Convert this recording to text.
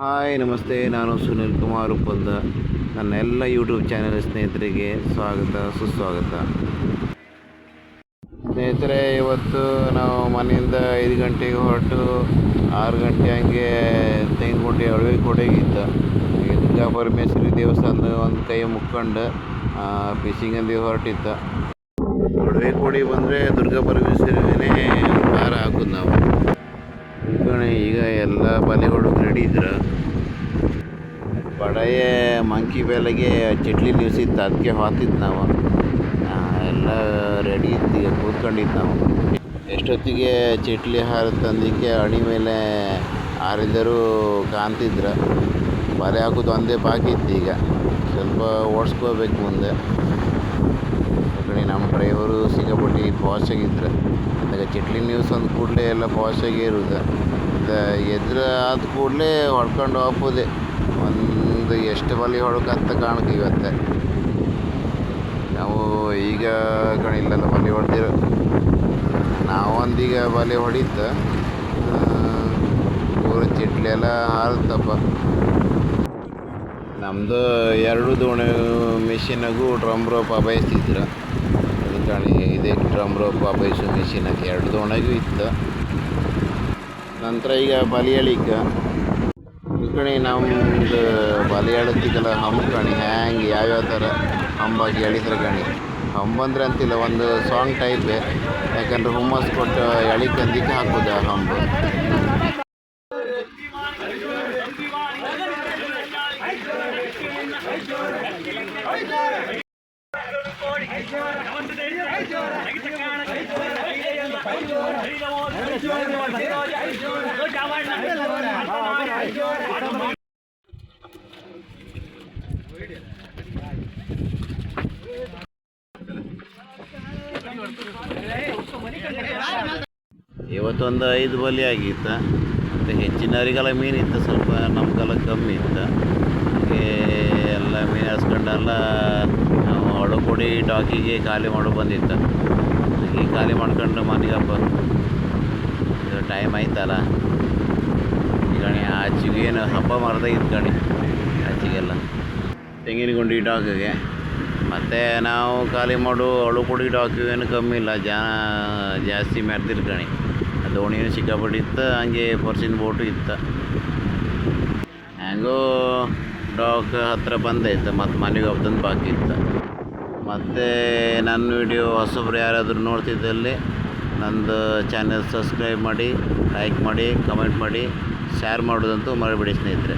Hi ನಮಸ್ತೆ, ನಾನು ಸುನಿಲ್ ಕುಮಾರ್ ಉಪ್ಪಲ್ದ. ನನ್ನ ಎಲ್ಲ ಯೂಟ್ಯೂಬ್ ಚಾನೆಲ್ ಸ್ನೇಹಿತರಿಗೆ ಸ್ವಾಗತ ಸುಸ್ವಾಗತ. ಸ್ನೇಹಿತರೆ, ಇವತ್ತು ನಾವು ಮನೆಯಿಂದ 5 ಗಂಟೆಗೆ ಹೊರಟು 6 ಗಂಟೆ ಹಂಗೆ ತೆಂಗುಂಡಿ ಅಳವೆ ಕೊಡೆಗಿದ್ದ ದುರ್ಗಾ ಪರಮೇಶ್ವರಿ ದೇವಸ್ಥಾನದ ಒಂದು ಕೈ ಮುಕ್ಕೊಂಡು ಫಿಶಿಂಗ್ ಅಂದಿ ಹೊರಟಿದ್ದ. ಅಳವೆ ಕೊಡಿ ಬಂದರೆ ದುರ್ಗಾ ಪರಮೇಶ್ವರಿನೇ ಭಾರ ಹಾಕೋದು ನಾವು. ಈಗ ಎಲ್ಲ ಬಲೆ ಹೊಡೋದು ರೆಡಿ ಇದ್ರೆ ಬಡೆಯ ಮಂಕಿ ಬೆಲೆಗೆ ಚಟ್ಲಿ ನಿಲ್ಸಿತ್ತು, ಅದಕ್ಕೆ ಹೊತ್ತಿದ್ದು ನಾವು ಎಲ್ಲ ರೆಡಿ ಇತ್ತು. ಈಗ ಕೂತ್ಕೊಂಡಿದ್ದು ನಾವು ಎಷ್ಟೊತ್ತಿಗೆ ಚಟ್ಲಿ ತಂದಿಕ್ಕೆ ಅಡಿ ಮೇಲೆ ಹಾರಿದರೂ ಕಾಣ್ತಿದ್ರು. ಬಲೆ ಹಾಕೋದು ಒಂದೇ ಬಾಕಿ ಇತ್ತು. ಈಗ ಸ್ವಲ್ಪ ಓಡಿಸ್ಕೋಬೇಕು ಮುಂದೆ. ನಮ್ಮ ಡ್ರೈವರು ಸಿಕ್ಕಾಪಟ್ಟಿ ಪಾಶಾಗಿದ್ರು. ಅದಕ್ಕೆ ಚಟ್ಲಿ ನ್ಯೂಸ್ ಅಂದ ಕೂಡಲೇ ಎಲ್ಲ ಪಾಶಾಗಿ ಇರೋದು. ಎದುರು ಆದ ಕೂಡಲೇ ಹೊಡ್ಕೊಂಡು ಹೋಗ್ಬೋದೆ. ಒಂದು ಎಷ್ಟು ಬಲಿ ಹೊಡ್ಕಂತ ಕಾಣಕ್ಕೆ ಇವತ್ತೆ ನಾವು ಈಗ ಇಲ್ಲೆಲ್ಲ ಬಲಿ ಹೊಡೆದಿರೋ ನಾವೊಂದೀಗ ಬಲಿ ಹೊಡಿತ ಪೂರ ಚಟ್ಲಿ ಎಲ್ಲ ಹಾರುತ್ತಪ್ಪ. ನಮ್ಮದು 2 ದೋಣಿ ಮಿಷಿನಾಗೂ ಡ್ರಮ್ ರೋಪ್ ಬಯಸ್ತಿದ್ರು. ಇದೇ ಡ್ರಮ್ ರೋಪ್ ಬಯಸೋ ಮಿಷಿನ್ 2 ದೋಣಿಗೂ ಇತ್ತು. ನಂತರ ಈಗ ಬಲಿ ಎಳಿಕೆ ನಮ್ಮದು ಬಲಿ ಎಳತಿಗೆಲ್ಲ ಹಂಬ ಹ್ಯಾಂಗೆ ಯಾವ್ಯಾವ ಥರ ಹಂಬಾಗಿ ಎಳಿತಾರೆ ಹಂಬಂದ್ರೆ ಅಂತಿಲ್ಲ, ಒಂದು ಸಾಂಗ್ ಟೈಪ್. ಯಾಕಂದ್ರೆ ಹುಮ್ಮಸ್ ಕೊಟ್ಟು ಎಳಿಕಂದಿಕ್ಕೆ ಹಾಕೋದು ಆ ಹಂಬು. ಇವತ್ತೊಂದು 5 ಬಲಿ ಆಗಿತ್ತು. ಮತ್ತು ಹೆಚ್ಚಿನವರಿಗೆಲ್ಲ ಮೀನಿತ್ತು, ಸ್ವಲ್ಪ ನಮಗೆಲ್ಲ ಕಮ್ಮಿ ಇತ್ತು. ಎಲ್ಲ ಮೀನು ಹಸ್ಕೊಂಡೆಲ್ಲ ನಾವು ಹೊಡಕೊಡಿ ಡಾಕಿಗೆ ಖಾಲಿ ಮಾಡೋ ಬಂದಿತ್ತು. ಈ ಖಾಲಿ ಮಾಡ್ಕೊಂಡು ಮನೆಗಪ್ಪ ಇದು ಟೈಮ್ ಆಯ್ತಲ್ಲ. ಈಗ ಆಚೆಗೇನು ಹಬ್ಬ ಮಾರ್ದ ಇದ್ಕಣಿ ಆಚೆಗೆಲ್ಲ ತೆಂಗಿನ ಗುಂಡಿ ಡಾಕಿಗೆ. ಮತ್ತು ನಾವು ಖಾಲಿ ಮಾಡು ಅಳುಕೊಡಿ ಡಾಕಿಗೇನು ಕಮ್ಮಿ ಇಲ್ಲ, ಜಾಸ್ತಿ ಮೆರೆದಿರ್ಕಣಿ. ದೋಣಿನೂ ಸಿಕ್ಕಾಪಟ್ಟಿ ಇತ್ತು, ಹಂಗೆ ಪರ್ಸಿನ ಬೋಟು ಇತ್ತು. ಹೆಂಗೋ ಡಾಕ್ ಹತ್ತಿರ ಬಂದೈತೆ, ಮತ್ತು ಮನೆಗೆ ಹೋಗ್ತಂದು ಬಾಕಿ ಇತ್ತು. ಮತ್ತು ನನ್ನ ವಿಡಿಯೋ ಹೊಸಬ್ರು ಯಾರಾದರೂ ನೋಡ್ತಿದ್ದಲ್ಲಿ ನಂದು ಚಾನೆಲ್ ಸಬ್ಸ್ಕ್ರೈಬ್ ಮಾಡಿ, ಲೈಕ್ ಮಾಡಿ, ಕಮೆಂಟ್ ಮಾಡಿ, ಶೇರ್ ಮಾಡೋದಂತೂ ಮರಿಬೇಡಿ ಸ್ನೇಹಿತರೆ.